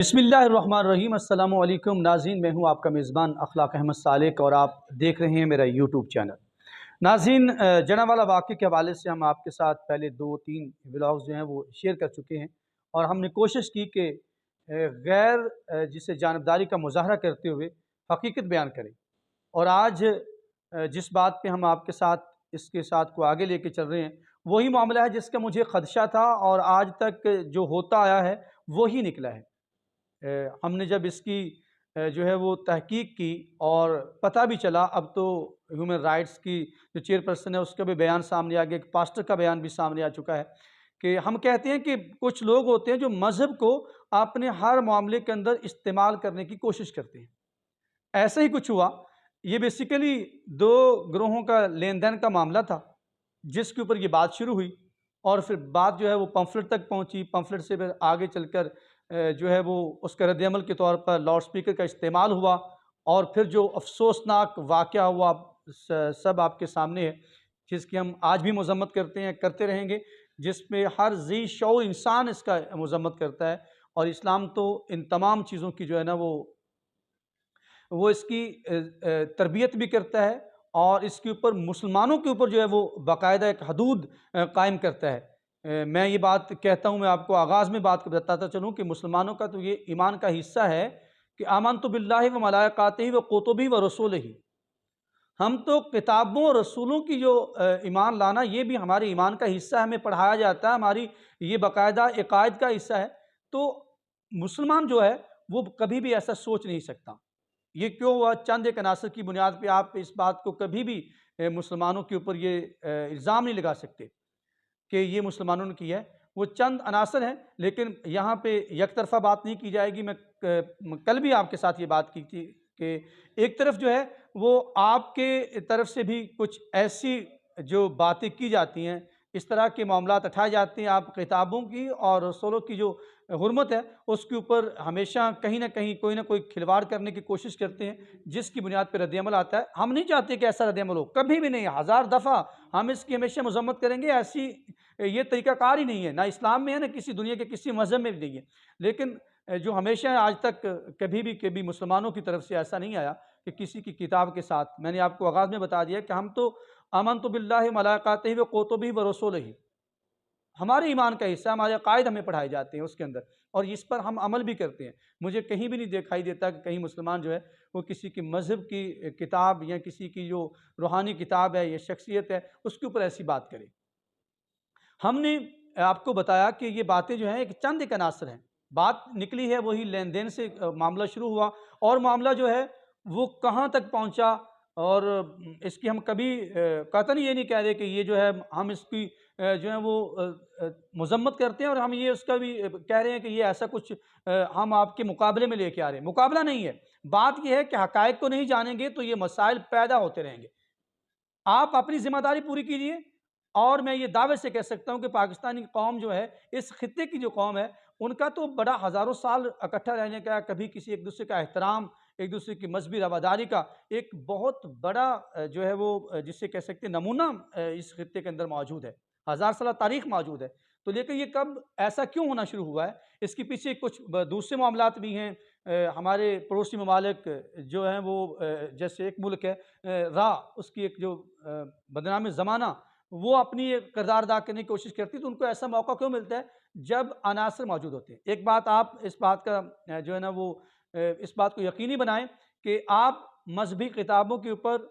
बिस्मिल्लाहिर्रहमानिर्रहीम। अस्सलामु अलैकुम नाज़रीन, मैं हूं आपका मेज़बान अखलाक अहमद सालेक और आप देख रहे हैं मेरा यूट्यूब चैनल। नाज़रीन, जनावाला वाक़े के हवाले से हम आपके साथ पहले 2-3 व्लॉग्स जो हैं वो शेयर कर चुके हैं और हमने कोशिश की कि गैर जिसे जानबदारी का मुज़ाहरा करते हुए हकीकत बयान करें। और आज जिस बात पे हम आपके साथ इसके साथ को आगे लेके चल रहे हैं, वही मामला है जिसका मुझे ख़दशा था और आज तक जो होता आया है वही निकला है। हमने जब इसकी जो है वो तहकीक की और पता भी चला, अब तो ह्यूमन राइट्स की जो चेयरपर्सन है उसका भी बयान सामने आ गया, एक पास्टर का बयान भी सामने आ चुका है कि हम कहते हैं कि कुछ लोग होते हैं जो मज़हब को अपने हर मामले के अंदर इस्तेमाल करने की कोशिश करते हैं। ऐसा ही कुछ हुआ। ये बेसिकली दो ग्रोहों का लेन देन का मामला था जिसके ऊपर ये बात शुरू हुई और फिर बात जो है वो पम्फलेट तक पहुंची। पम्फलेट से फिर आगे चलकर जो है वो उसका रद्द-ए-अमल के तौर पर लाउड स्पीकर का इस्तेमाल हुआ और फिर जो अफसोसनाक वाक़या हुआ सब आपके सामने है, जिसकी हम आज भी मज़म्मत करते हैं, करते रहेंगे, जिसमें हर ज़ी शऊर इंसान इसका मज़म्मत करता है। और इस्लाम तो इन तमाम चीज़ों की जो है ना वो इसकी तरबियत भी करता है और इसके ऊपर मुसलमानों के ऊपर जो है वो बाकायदा एक हदूद कायम करता है। मैं ये बात कहता हूँ, मैं आपको आगाज़ में बात बताता चलूँ कि मुसलमानों का तो ये ईमान का हिस्सा है कि आमनतु बिल्लाहि व मलाइकातिही व कुतुबिही व रसूलिही। हम तो किताबों और रसूलों की जो ईमान लाना, ये भी हमारे ईमान का हिस्सा है, हमें पढ़ाया जाता है, हमारी ये बाकायदा अकायद का हिस्सा है। तो मुसलमान जो है वो कभी भी ऐसा सोच नहीं सकता। ये क्यों हुआ? चंद एक अनासर की बुनियाद पे आप इस बात को कभी भी मुसलमानों के ऊपर ये इल्ज़ाम नहीं लगा सकते कि ये मुसलमानों ने किया है। वो चंद अनासर हैं, लेकिन यहाँ पे एक तरफ़ा बात नहीं की जाएगी। मैं कल भी आपके साथ ये बात की थी कि एक तरफ जो है वो आपके तरफ से भी कुछ ऐसी जो बातें की जाती हैं, इस तरह के मामलात उठाए जाते हैं, आप किताबों की और रसूलों की जो हुर्मत है उसके ऊपर हमेशा कहीं न कहीं कोई ना कोई खिलवाड़ करने की कोशिश करते हैं, जिसकी बुनियाद पर रद्द-ए-अमल आता है। हम नहीं चाहते कि ऐसा रद्द-ए-अमल हो, कभी भी नहीं, हज़ार दफ़ा हम इसकी हमेशा मज़म्मत करेंगे। ऐसी ये तरीक़ाकार ही नहीं है, ना इस्लाम में है, ना किसी दुनिया के किसी मज़हब में भी नहीं है। लेकिन जो हमेशा आज तक कभी भी मुसलमानों की तरफ से ऐसा नहीं आया कि किसी की किताब के साथ, मैंने आपको आगाज़ में बता दिया कि हम तो आमनतु बिल्लाहि मलाइकातिही व कुतुबिही व रसूलिही, हमारे ईमान का हिस्सा, हमारे अकायद हमें पढ़ाए जाते हैं उसके अंदर और इस पर हम अमल भी करते हैं। मुझे कहीं भी नहीं दिखाई देता कि कहीं मुसलमान जो है वो किसी की मज़हब की किताब या किसी की जो रूहानी किताब है या शख्सियत है उसके ऊपर ऐसी बात करे। हमने आपको बताया कि ये बातें जो हैं एक चंद एक अनासर हैं। बात निकली है वही लेन-देन से, मामला शुरू हुआ और मामला जो है वो कहाँ तक पहुँचा और इसकी हम कभी कतई ये नहीं कह रहे कि ये जो है हम इसकी जो है वो मज़म्मत करते हैं और हम ये उसका भी कह रहे हैं कि ये ऐसा कुछ हम आपके मुकाबले में लेके आ रहे हैं। मुकाबला नहीं है। बात ये है कि हक़ाइक़ को नहीं जानेंगे तो ये मसाइल पैदा होते रहेंगे। आप अपनी ज़िम्मेदारी पूरी कीजिए और मैं ये दावे से कह सकता हूँ कि पाकिस्तानी कौम जो है, इस खित्ते की जो कौम है, उनका तो बड़ा हज़ारों साल इकट्ठा रहने का, कभी किसी एक-दूसरे का एहतराम, एक-दूसरे की मज़हबी रवादारी का एक बहुत बड़ा जो है वो जिसे कह सकते हैं नमूना इस खित्ते के अंदर मौजूद है। हज़ार साल तारीख़ मौजूद है। तो लेकिन ये कब ऐसा क्यों होना शुरू हुआ है? इसके पीछे कुछ दूसरे मामलात भी हैं। हमारे पड़ोसी ममालिक जो हैं वो जैसे एक मुल्क है उसकी एक जो बदनाम ज़माना, वो अपनी एक किरदार अदा करने की कोशिश करती है, तो उनको ऐसा मौका क्यों मिलता है जब अनासर मौजूद होते हैं। एक बात आप इस बात का जो है ना वो इस बात को यकीनी बनाएँ कि आप मज़हबी किताबों के ऊपर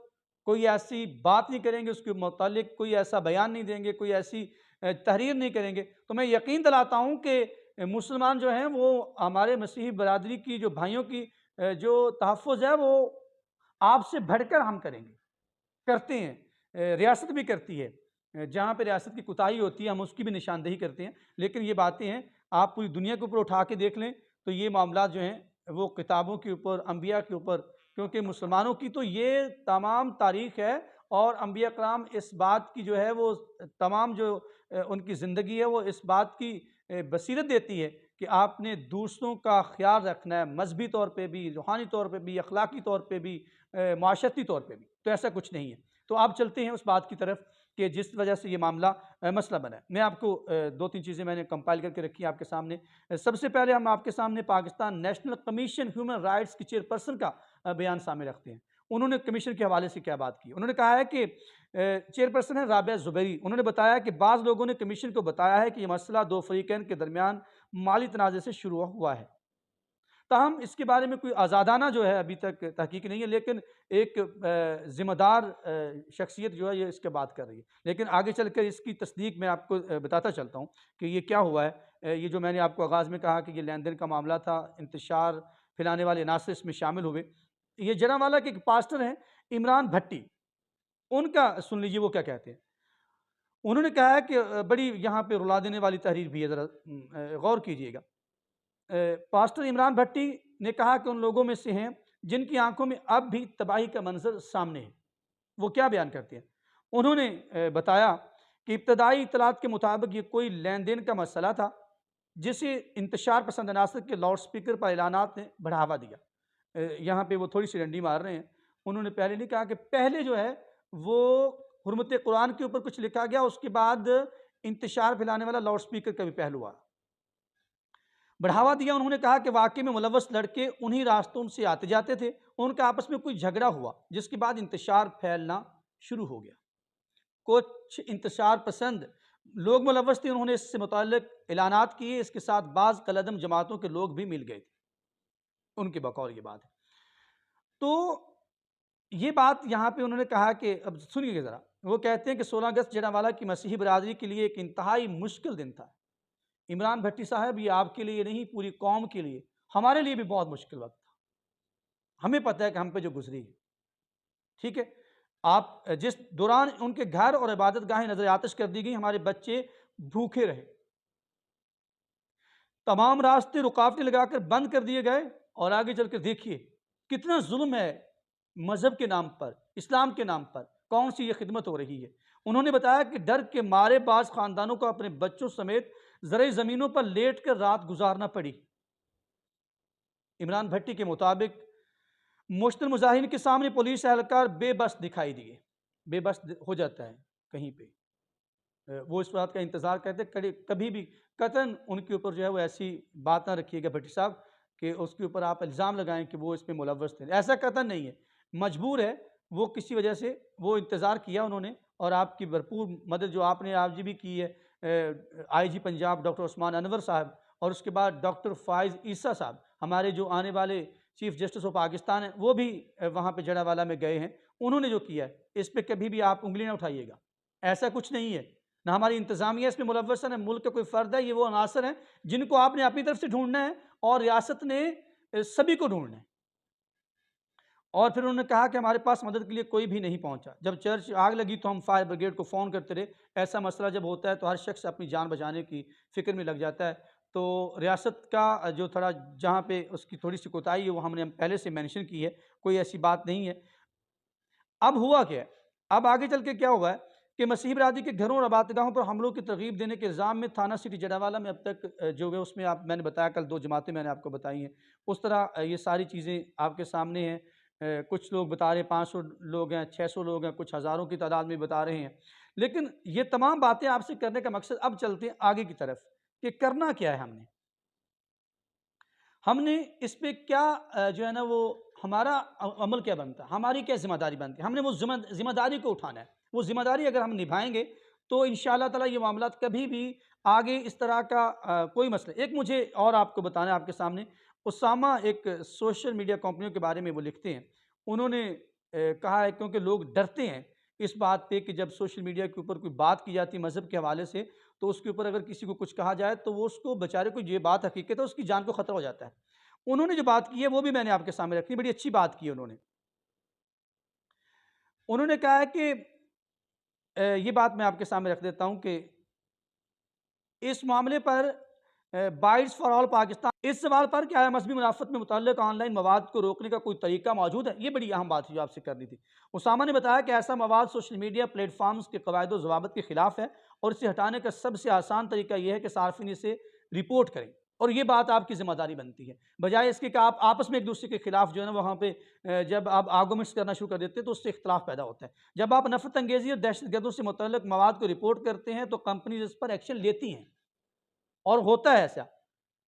कोई ऐसी बात नहीं करेंगे, उसके मुतालिक कोई ऐसा बयान नहीं देंगे, कोई ऐसी तहरीर नहीं करेंगे। तो मैं यकीन दिलाता हूँ कि मुसलमान जो हैं वो हमारे मसीही बरादरी की जो भाइयों की जो तहफ़्फ़ुज़ है वो आपसे बढ़कर हम करेंगे, करते हैं। रियासत भी करती है। जहाँ पे रियासत की कोताही होती है हम उसकी भी निशानदेही करते हैं। लेकिन ये बातें हैं, आप पूरी दुनिया के ऊपर उठा के देख लें तो ये मामलात जो हैं वो किताबों के ऊपर, अम्बिया के ऊपर, क्योंकि मुसलमानों की तो ये तमाम तारीख़ है और अम्बिया कराम इस बात की जो है वो तमाम जो उनकी ज़िंदगी है वो इस बात की बसीरत देती है कि आपने दूसरों का ख़्याल रखना है, मज़हबी तौर पे भी, रूहानी तौर पे भी, अख़लाक़ी तौर पे भी, माशरती तौर पे भी। तो ऐसा कुछ नहीं है। तो आप चलते हैं उस बात की तरफ कि जिस वजह से ये मामला मसला बना है। मैं आपको दो तीन चीज़ें मैंने कंपाइल करके रखी हैं आपके सामने। सबसे पहले हम आपके सामने Pakistan national commission human rights की चेयरपर्सन का बयान सामने रखते हैं। उन्होंने कमीशन के हवाले से क्या बात की। उन्होंने कहा है कि चेयरपर्सन है राबिया ज़ुबैरी, उन्होंने बताया कि बाज़ लोगों ने कमीशन को बताया है कि यह मसला दो फरीकैन के दरमियान माली तनाज़े से शुरू हुआ है। ताहम इसके बारे में कोई आज़ादाना जो है अभी तक तहकीक नहीं है, लेकिन एक ज़िम्मेदार शख्सियत जो है ये इसके बात कर रही है। लेकिन आगे चलकर इसकी तस्दीक मैं आपको बताता चलता हूँ कि ये क्या हुआ है। ये जो मैंने आपको आगाज़ में कहा कि ये लेन देन का मामला था, इंतशार फैलाने वाले अनासर इसमें शामिल हुए। ये जनावाला के एक पास्टर हैं इमरान भट्टी, उनका सुन लीजिए वो क्या कहते हैं। उन्होंने कहा है कि बड़ी यहाँ पे रुला देने वाली तहरीर भी है, ज़रा गौर कीजिएगा। पास्टर इमरान भट्टी ने कहा कि उन लोगों में से हैं जिनकी आंखों में अब भी तबाही का मंजर सामने है। वो क्या बयान करते हैं। उन्होंने बताया कि इब्तदाई इतलात के मुताबिक ये कोई लेन देन का मसला था जिसे इंतशार पसंद अनासर के लाउड स्पीकर पर ऐलानात ने बढ़ावा दिया। यहाँ पे वो थोड़ी सी डंडी मार रहे हैं। उन्होंने पहले नहीं कहा कि पहले जो है वो हुर्मत कुरान के ऊपर कुछ लिखा गया, उसके बाद इंतशार फैलाने वाला लाउड स्पीकर का भी पहलू आया, बढ़ावा दिया। उन्होंने कहा कि वाकई में मुलव्वस लड़के उन्हीं रास्तों से आते जाते थे, उनका आपस में कोई झगड़ा हुआ जिसके बाद इंतशार फैलना शुरू हो गया। कुछ इंतशार पसंद लोग मुलव्वस थे, उन्होंने इससे मुताल्लिक ऐलानात किए। इसके साथ बाज़ कलदम जमातों के लोग भी मिल गए थे, उनके बकौल ये बात है। तो ये बात यहाँ पे उन्होंने कहा कि अब सुनिएगा ज़रा, वो कहते हैं कि 16 अगस्त जनावाला की मसीही बरादरी के लिए एक इंतहाई मुश्किल दिन था। इमरान भट्टी साहब, ये आपके लिए नहीं पूरी कौम के लिए, हमारे लिए भी बहुत मुश्किल वक्त था। हमें पता है कि हम पे जो गुजरी है, ठीक है। आप जिस दौरान उनके घर और इबादत गाहें नजर आतिश कर दी गई, हमारे बच्चे भूखे रहे, तमाम रास्ते रुकावटें लगाकर बंद कर दिए गए। और आगे चलकर देखिए कितना जुल्म है मजहब के नाम पर, इस्लाम के नाम पर कौन सी ये खिदमत हो रही है। उन्होंने बताया कि डर के मारे बाज खानदानों को अपने बच्चों समेत ज़राई ज़मीनों पर लेट कर रात गुजारना पड़ी। इमरान भट्टी के मुताबिक मुश्तल मुजाहिरीन के सामने पुलिस एहलकार बेबस दिखाई दिए। बेबस हो जाता है कहीं पे, वो इस बात का इंतज़ार करते कभी भी कतन उनके ऊपर जो है वो ऐसी बात ना रखिएगा भट्टी साहब कि उसके ऊपर आप इल्ज़ाम लगाएं कि वो इसमें मुलव्वस थे। ऐसा कतन नहीं है, मजबूर है वो, किसी वजह से वो इंतज़ार किया उन्होंने। और आपकी भरपूर मदद जो आपने आज भी की है, IG पंजाब डॉक्टर उस्मान अनवर साहब, और उसके बाद डॉक्टर फ़ाइज़ ईसा साहब, हमारे जो आने वाले चीफ़ जस्टिस ऑफ पाकिस्तान हैं, वो भी वहाँ पे जड़ावाला में गए हैं। उन्होंने जो किया है इस पर कभी भी आप उंगली ना उठाइएगा, ऐसा कुछ नहीं है। ना हमारी इंतज़ामिया इसमें मुलव्वस है, ना मुल्क का कोई फ़र्द है। ये वो अनासर हैं जिनको आपने अपनी तरफ से ढूंढना है और रियासत ने सभी को ढूंढना है। और फिर उन्होंने कहा कि हमारे पास मदद के लिए कोई भी नहीं पहुंचा। जब चर्च आग लगी तो हम फायर ब्रिगेड को फ़ोन करते रहे। ऐसा मसला जब होता है तो हर शख्स अपनी जान बचाने की फ़िक्र में लग जाता है। तो रियासत का जो थोड़ा जहाँ पे उसकी थोड़ी सी कोताही है वो हमने पहले से मेंशन की है, कोई ऐसी बात नहीं है। अब हुआ क्या है, अब आगे चल के क्या हुआ है कि मसीही बरादरी के घरों और आबादगाहों पर हमलों की तरगीब देने के इल्ज़ाम में थाना सिटी जड़ावाला में अब तक जो है उसमें आप मैंने बताया कल 2 जमातें मैंने आपको बताई हैं। उस तरह ये सारी चीज़ें आपके सामने हैं। कुछ लोग बता रहे हैं 500 लोग हैं, 600 लोग हैं, कुछ हज़ारों की तादाद में बता रहे हैं। लेकिन ये तमाम बातें आपसे करने का मकसद, अब चलते हैं आगे की तरफ कि करना क्या है। हमने इस पे क्या जो है ना वो हमारा अमल क्या बनता है, हमारी क्या ज़िम्मेदारी बनती है। हमने वो ज़िम्मेदारी को उठाना है। वो ज़िम्मेदारी अगर हम निभाएंगे तो इंशाअल्लाह ताला ये मामला कभी भी आगे इस तरह का कोई मसला। एक मुझे और आपको बताना है आपके सामने, उसामा एक सोशल मीडिया कंपनियों के बारे में वो लिखते हैं। उन्होंने कहा है क्योंकि लोग डरते हैं इस बात पे कि जब सोशल मीडिया के ऊपर कोई बात की जाती है मज़हब के हवाले से, तो उसके ऊपर अगर किसी को कुछ कहा जाए तो वो उसको बेचारे को, ये बात हकीकत है, उसकी जान को ख़तरा हो जाता है। उन्होंने जो बात की है वो भी मैंने आपके सामने रखी, बड़ी अच्छी बात की है उन्होंने। उन्होंने कहा है कि ये बात मैं आपके सामने रख देता हूं कि इस मामले पर बाइट्स फॉर ऑल पाकिस्तान, इस सवाल पर कि आया मजहबी मुनाफत में मुतल्लिक ऑनलाइन मवाद को रोकने का कोई तरीका मौजूद है, ये बड़ी अहम बात है जो आपसे करनी थी। उसामा ने बताया कि ऐसा मवाद सोशल मीडिया प्लेटफॉर्म्स के कवायद व ज़वाबित के खिलाफ है और इसे हटाने का सबसे आसान तरीका यह है कि सार्फिन इसे रिपोर्ट करें। और ये बात आपकी ज़िम्मेदारी बनती है, बजाय इसके कि आप आपस में एक दूसरे के खिलाफ जो है ना वहाँ पे जब आप आर्गूमेंट्स करना शुरू कर देते हैं तो उससे इख्तलाफ पैदा होता है। जब आप नफ़रत अंगेज़ी और दहशतगर्दों से मुतल्लिक़ मवाद को रिपोर्ट करते हैं तो कंपनीज़ इस पर एक्शन लेती हैं, और होता है ऐसा।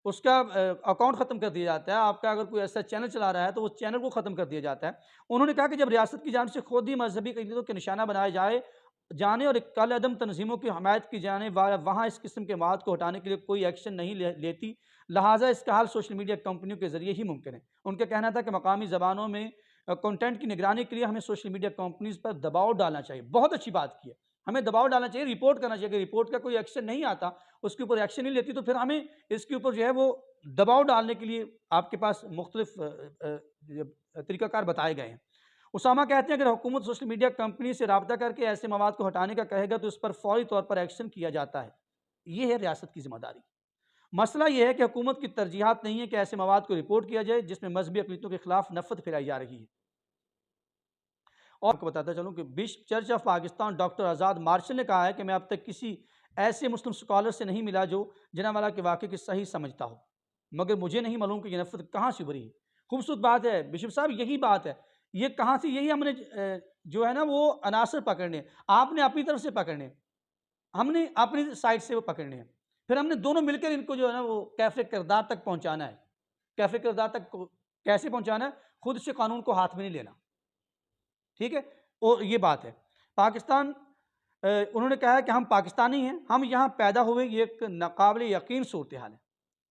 उसका अकाउंट ख़त्म कर दिया जाता है। आपका अगर कोई ऐसा चैनल चला रहा है तो उस चैनल को ख़त्म कर दिया जाता है। उन्होंने कहा कि जब रियासत की जानिब से खुद ही मज़हबी अक़ीदतों के निशाना बनाए जाने और कल-अदम तंज़ीमों की हमायत की जाने वहाँ इस किस्म के मवाद को हटाने के लिए कोई एक्शन नहीं लेती, लिहाजा इसका हल सोशल मीडिया कंपनियों के ज़रिए ही मुमकिन है। उनका कहना था कि मकामी ज़बानों में कंटेंट की निगरानी के लिए हमें सोशल मीडिया कंपनीज़ पर दबाव डालना चाहिए। बहुत अच्छी बात की है। हमें दबाव डालना चाहिए, रिपोर्ट करना चाहिए। अगर रिपोर्ट का कोई एक्शन नहीं आता, उसके ऊपर एक्शन नहीं लेती, तो फिर हमें इसके ऊपर जो है वो दबाव डालने के लिए आपके पास मुख्तलिफ तरीक़ाकार बताए गए हैं। उसामा कहते हैं अगर हुकूमत सोशल मीडिया कंपनी से राब्ता करके ऐसे मवाद को हटाने का कहेगा तो इस पर फ़ौरी तौर पर एक्शन किया जाता है। ये है रियासत की ज़िम्मेदारी। मसला ये है कि हुकूमत की तरजीहात नहीं है कि ऐसे मवाद को रिपोर्ट किया जाए जिसमें मज़हबी अक़ीदतों के खिलाफ नफ़रत फैलाई जा रही है। और आपको बताता चलूँ कि bishop church of Pakistan doctor Azad Marshall ने कहा है कि मैं अब तक किसी ऐसे मुस्लिम स्कॉलर से नहीं मिला जो जलियांवाला के वाक़े की सही समझता हो, मगर मुझे नहीं मालूम कि ये नफ़रत कहाँ से उभरी है। खूबसूरत बात है बिशप साहब, यही बात है। ये कहाँ से, यही हमने जो है ना वो अनासर पकड़ने हैं। आपने अपनी तरफ से पकड़ने हैं, हमने अपनी साइड से वो पकड़ने हैं। फिर हमने दोनों मिलकर इनको जो है ना वो कैफ़े किरदार तक पहुँचाना है। कैफ़े किरदार तक को कैसे पहुँचाना है? खुद से कानून को हाथ में नहीं लेना। ठीक है? और ये बात है। पाकिस्तान उन्होंने कहा है कि हम पाकिस्तानी हैं, हम यहाँ पैदा हुए, ये एक नाक़ाबिल यकीन सूरत हाल है।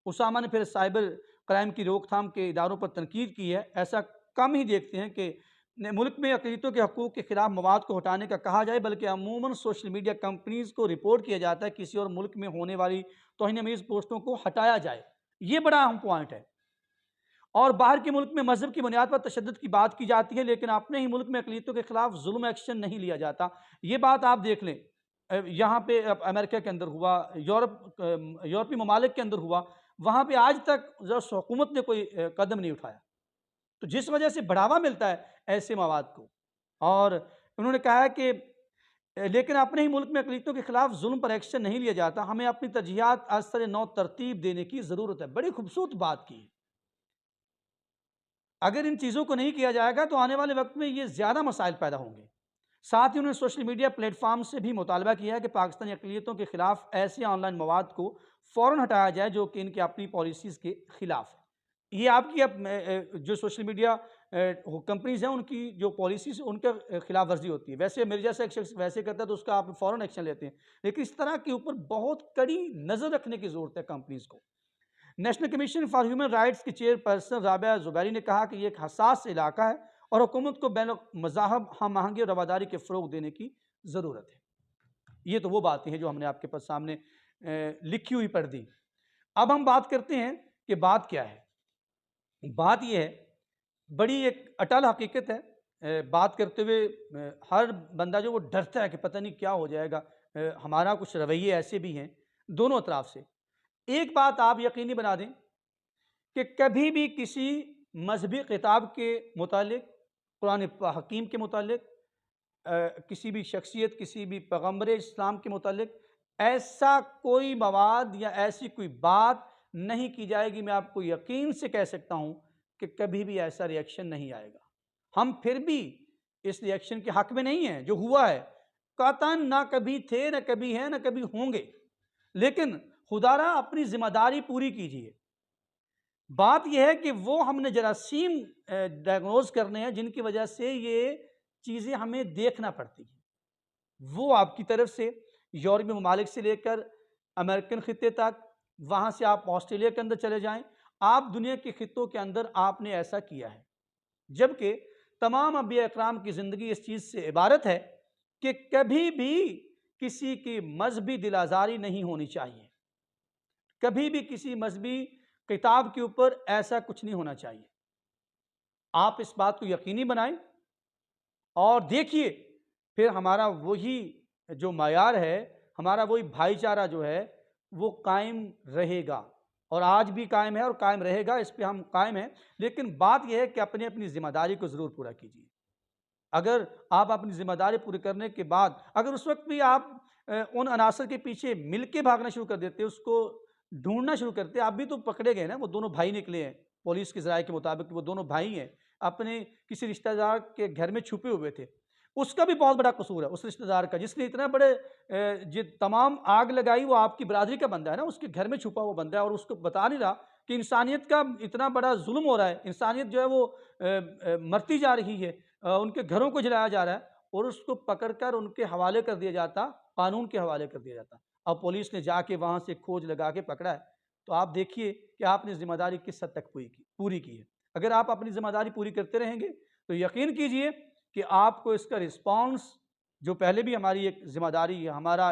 उसामा ने फिर साइबर क्राइम की रोकथाम के इदारों पर तनकीद की है। ऐसा कम ही देखते हैं कि मुल्क में अक़लीतों के हकूक़ के खिलाफ मवाद को हटाने का कहा जाए, बल्कि अमूमन सोशल मीडिया कंपनीज़ को रिपोर्ट किया जाता है किसी और मुल्क में होने वाली तौहीन-आमीज़ पोस्टों को हटाया जाए। ये बड़ा अहम पॉइंट है। और बाहर के मुल्क में मज़हब की बुनियाद पर तशद्दुद की बात की जाती है, लेकिन अपने ही मुल्क में अक़लीतों के खिलाफ ज़ुल्म एक्शन नहीं लिया जाता। ये बात आप देख लें, यहाँ पे अमेरिका के अंदर हुआ, यूरोपीय ममालिक के अंदर हुआ, वहाँ पे आज तक हुकूमत ने कोई कदम नहीं उठाया। तो जिस वजह से बढ़ावा मिलता है ऐसे मवाद को। और उन्होंने कहा है कि लेकिन अपने ही मुल्क में अक़लीतों के खिलाफ ज़ुल्म पर एक्शन नहीं लिया जाता, हमें अपनी तरजीहात असर नौ तरतीब देने की ज़रूरत है। बड़ी खूबसूरत बात की है। अगर इन चीज़ों को नहीं किया जाएगा तो आने वाले वक्त में ये ज़्यादा मसाइल पैदा होंगे। साथ ही उन्होंने सोशल मीडिया प्लेटफॉर्म से भी मुतालबा किया है कि पाकिस्तानी अक़लियतों के खिलाफ ऐसे ऑनलाइन मवाद को फ़ौरन हटाया जाए जो कि इनकी अपनी पॉलिसीज़ के खिलाफ है। ये आपकी जो सोशल मीडिया कंपनीज़ हैं उनकी जो पॉलिसीज़ उनके खिलाफ वर्जी होती है। वैसे मेरे जैसा एक शख्स वैसे करता है तो उसका आप फ़ौरन एक्शन लेते हैं, लेकिन इस तरह के ऊपर बहुत कड़ी नज़र रखने की ज़रूरत है कंपनीज़ को। National commission for human rights की चेयरपर्सन राबिया ज़ुबैरी ने कहा कि ये एक हसास इलाका है और हुकूमत को बैन मज़ाहब हम आहंगी और रवादारी के फ़रोग़ देने की ज़रूरत है। ये तो वो बातें हैं जो हमने आपके पास सामने लिखी हुई पढ़ दी। अब हम बात करते हैं कि बात क्या है। बात ये है, बड़ी एक अटल हकीकत है। बात करते हुए हर बंदा जो वो डरता है कि पता नहीं क्या हो जाएगा। हमारा कुछ रवैये ऐसे भी हैं दोनों अतराफ से। एक बात आप यकीनी बना दें कि कभी भी किसी मजहबी किताब के मुतालिक, कुरान हकीम के मुतालिक, किसी भी शख्सियत, किसी भी पैगम्बर इस्लाम के मुतालिक ऐसा कोई मवाद या ऐसी कोई बात नहीं की जाएगी। मैं आपको यकीन से कह सकता हूँ कि कभी भी ऐसा रिएक्शन नहीं आएगा। हम फिर भी इस रिएक्शन के हक़ में नहीं हैं। जो हुआ है कतन ना कभी थे, ना कभी हैं, ना कभी होंगे, लेकिन खुदारा अपनी ज़िम्मेदारी पूरी कीजिए। बात यह है कि वो हमने जरासीम डायग्नोज़ करने हैं जिनकी वजह से ये चीज़ें हमें देखना पड़ती हैं। वो आपकी तरफ से यूरोपीय ममालिक से लेकर अमेरिकन ख़ित्ते तक, वहाँ से आप ऑस्ट्रेलिया के अंदर चले जाएँ, आप दुनिया के ख़ित्तों के अंदर आपने ऐसा किया है। जबकि तमाम अंबिया इकराम की ज़िंदगी इस चीज़ से इबारत है कि कभी भी किसी की मज़हबी दिलाज़ारी नहीं होनी चाहिए। कभी भी किसी मज़हबी किताब के ऊपर ऐसा कुछ नहीं होना चाहिए। आप इस बात को यकीनी बनाएं और देखिए, फिर हमारा वही जो मायार है, हमारा वही भाईचारा जो है वो कायम रहेगा, और आज भी कायम है और कायम रहेगा। इस पे हम कायम हैं। लेकिन बात यह है कि अपनी अपनी ज़िम्मेदारी को ज़रूर पूरा कीजिए। अगर आप अपनी ज़िम्मेदारी पूरी करने के बाद अगर उस वक्त भी आप उन अनासर के पीछे मिल के भागना शुरू कर देते, उसको ढूंढना शुरू करते हैं। आप भी तो पकड़े गए ना, वो दोनों भाई निकले हैं, पुलिस के ज़राए के मुताबिक वो दोनों भाई हैं, अपने किसी रिश्तेदार के घर में छुपे हुए थे। उसका भी बहुत बड़ा कसूर है, उस रिश्तेदार का जिसने इतना बड़े जो तमाम आग लगाई, वो आपकी बिरादरी का बंदा है ना, उसके घर में छुपा हुआ बंदा है और उसको बता नहीं रहा कि इंसानियत का इतना बड़ा जुल्म हो रहा है, इंसानियत जो है वो मरती जा रही है, उनके घरों को जलाया जा रहा है और उसको पकड़कर उनके हवाले कर दिया जाता, कानून के हवाले कर दिया जाता। अब पुलिस ने जाके वहाँ से खोज लगा के पकड़ा है। तो आप देखिए कि आपने ज़िम्मेदारी किस हद तक पूरी की है। अगर आप अपनी ज़िम्मेदारी पूरी करते रहेंगे तो यकीन कीजिए कि आपको इसका रिस्पॉन्स, जो पहले भी हमारी एक ज़िम्मेदारी है, हमारा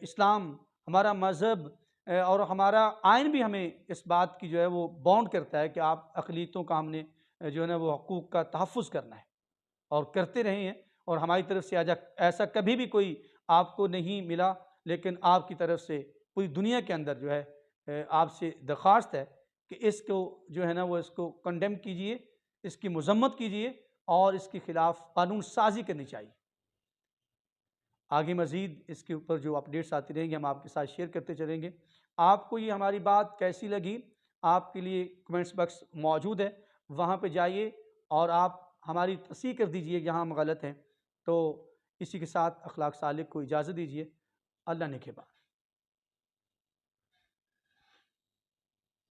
इस्लाम, हमारा मज़हब और हमारा आइन भी हमें इस बात की जो है वो बाउंड करता है कि आप अक़लियतों का हमने जो है ना वो हकूक़ का तहफ़्फ़ुज़ करना है और करते रहे हैं। और हमारी तरफ से आजा ऐसा कभी भी कोई आपको नहीं मिला, लेकिन आपकी तरफ से पूरी दुनिया के अंदर जो है आपसे दरख्वास्त है कि इसको जो है ना वो इसको कंडेम कीजिए, इसकी मज़म्मत कीजिए और इसके ख़िलाफ़ कानून साज़ी करनी चाहिए। आगे मज़ीद इसके ऊपर जो अपडेट्स आती रहेंगी हम आपके साथ शेयर करते चलेंगे। आपको ये हमारी बात कैसी लगी, आपके लिए कमेंट्स बॉक्स मौजूद है, वहाँ पे जाइए और आप हमारी तस्दीक कर दीजिए जहाँ हम गलत हैं। तो इसी के साथ अखलाक सालिक को इजाज़त दीजिए। अल्लाह ने के बाद।